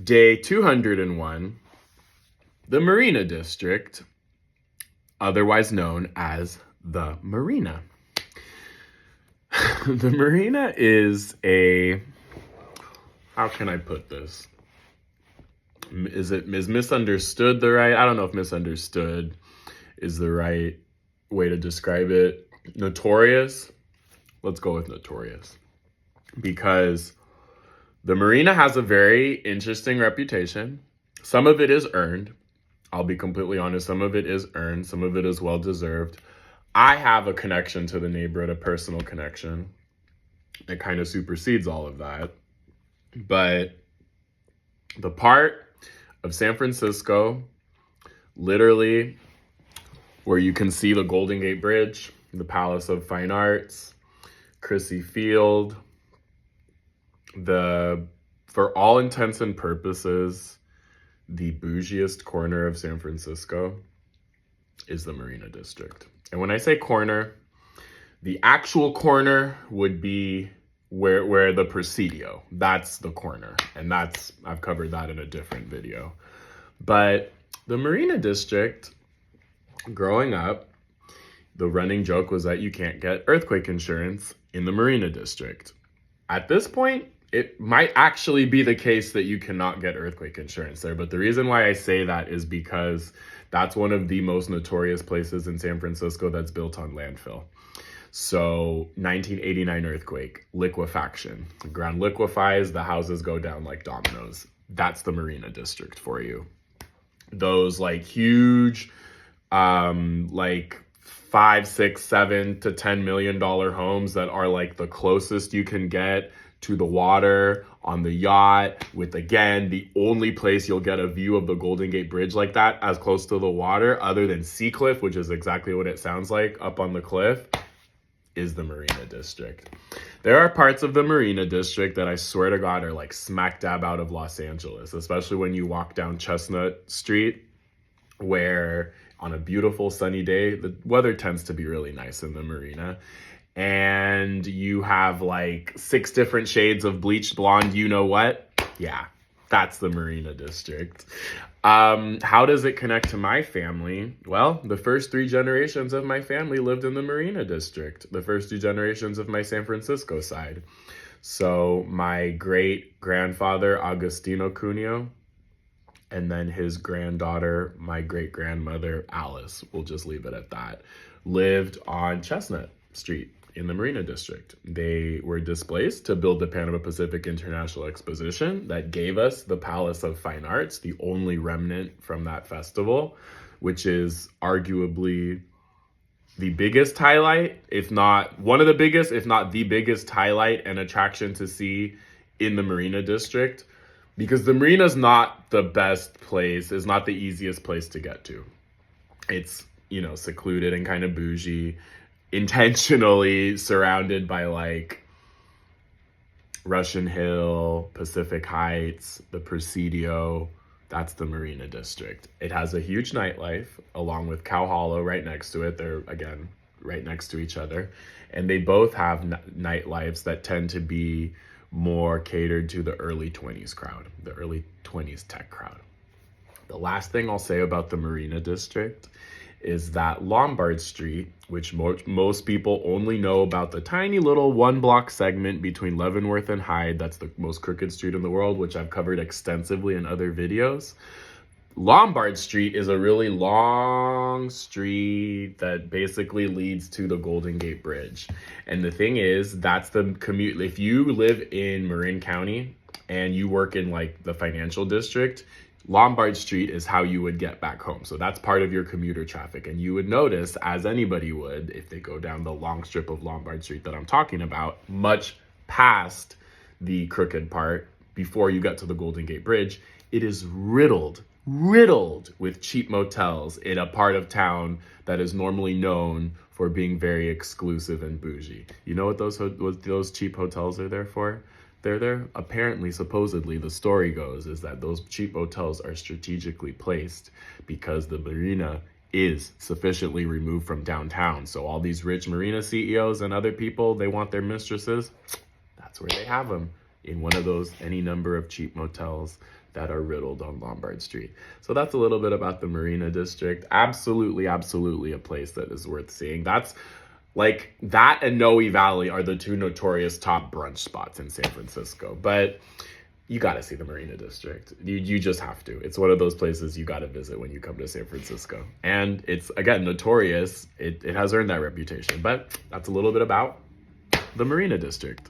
Day 201, the Marina District, otherwise known as the Marina. The Marina is how can I put this? Is misunderstood the right? I don't know if misunderstood is the right way to describe it. Notorious? Let's go with notorious. Because the Marina has a very interesting reputation. Some of it is earned. I'll be completely honest. Some of it is earned. Some of it is well-deserved. I have a connection to the neighborhood, a personal connection. It kind of supersedes all of that. But the part of San Francisco, literally, where you can see the Golden Gate Bridge, the Palace of Fine Arts, Crissy Field, for all intents and purposes, the bougiest corner of San Francisco is the Marina District. And when I say corner, the actual corner would be where the Presidio, that's the corner. And I've covered that in a different video. But the Marina District, growing up, the running joke was that you can't get earthquake insurance in the Marina District. At this point, it might actually be the case that you cannot get earthquake insurance there. But the reason why I say that is because that's one of the most notorious places in San Francisco that's built on landfill. So 1989 earthquake, liquefaction. The ground liquefies, the houses go down like dominoes. That's the Marina District for you. Those like huge, like $5, $6, $7 to $10 million homes that are like the closest you can get to the water on the yacht, with, again, the only place you'll get a view of the Golden Gate Bridge like that as close to the water, other than Sea Cliff, which is exactly what it sounds like up on the cliff, is the Marina District. There are parts of the Marina District that I swear to God are like smack dab out of Los Angeles, especially when you walk down Chestnut Street, where on a beautiful sunny day, the weather tends to be really nice in the Marina. And you have like 6 different shades of bleached blonde, you know what? Yeah, that's the Marina District. How does it connect to my family? Well, the first 3 generations of my family lived in the Marina District. The first 2 generations of my San Francisco side. So my great-grandfather, Agustino Cuneo, and then his granddaughter, my great-grandmother, Alice, we'll just leave it at that, lived on Chestnut Street in the Marina District. They were displaced to build the Panama Pacific International Exposition that gave us the Palace of Fine Arts, the only remnant from that festival, which is arguably the biggest highlight, if not one of the biggest, if not the biggest highlight and attraction to see in the Marina District, because the Marina's not the best place, is not the easiest place to get to. It's, secluded and kind of bougie, intentionally surrounded by like Russian Hill, Pacific Heights, the Presidio. That's the Marina District. It has a huge nightlife along with Cow Hollow right next to it. They're, again, right next to each other. And they both have nightlives that tend to be more catered to the early 20s crowd, the early 20s tech crowd. The last thing I'll say about the Marina District is that Lombard Street, which most people only know about the tiny little 1-block segment between Leavenworth and Hyde, that's the most crooked street in the world, which I've covered extensively in other videos. Lombard Street is a really long street that basically leads to the Golden Gate Bridge. And the thing is, that's the commute. If you live in Marin County and you work in like the financial district, Lombard Street is how you would get back home. So that's part of your commuter traffic. And you would notice, as anybody would, if they go down the long strip of Lombard Street that I'm talking about, much past the crooked part, before you get to the Golden Gate Bridge, it is riddled with cheap motels in a part of town that is normally known for being very exclusive and bougie. You know what those cheap hotels are there for? They're there, apparently, supposedly, the story goes, is that those cheap hotels are strategically placed because the Marina is sufficiently removed from downtown. So all these rich Marina CEOs and other people, they want their mistresses, that's where they have them. in one of those any number of cheap motels that are riddled on Lombard Street. So that's a little bit about the Marina District. Absolutely, absolutely a place that is worth seeing. That's like that and Noe Valley are the two notorious top brunch spots in San Francisco. But you got to see the Marina District. You just have to. It's one of those places you got to visit when you come to San Francisco. And it's, again, notorious. It has earned that reputation. But that's a little bit about the Marina District.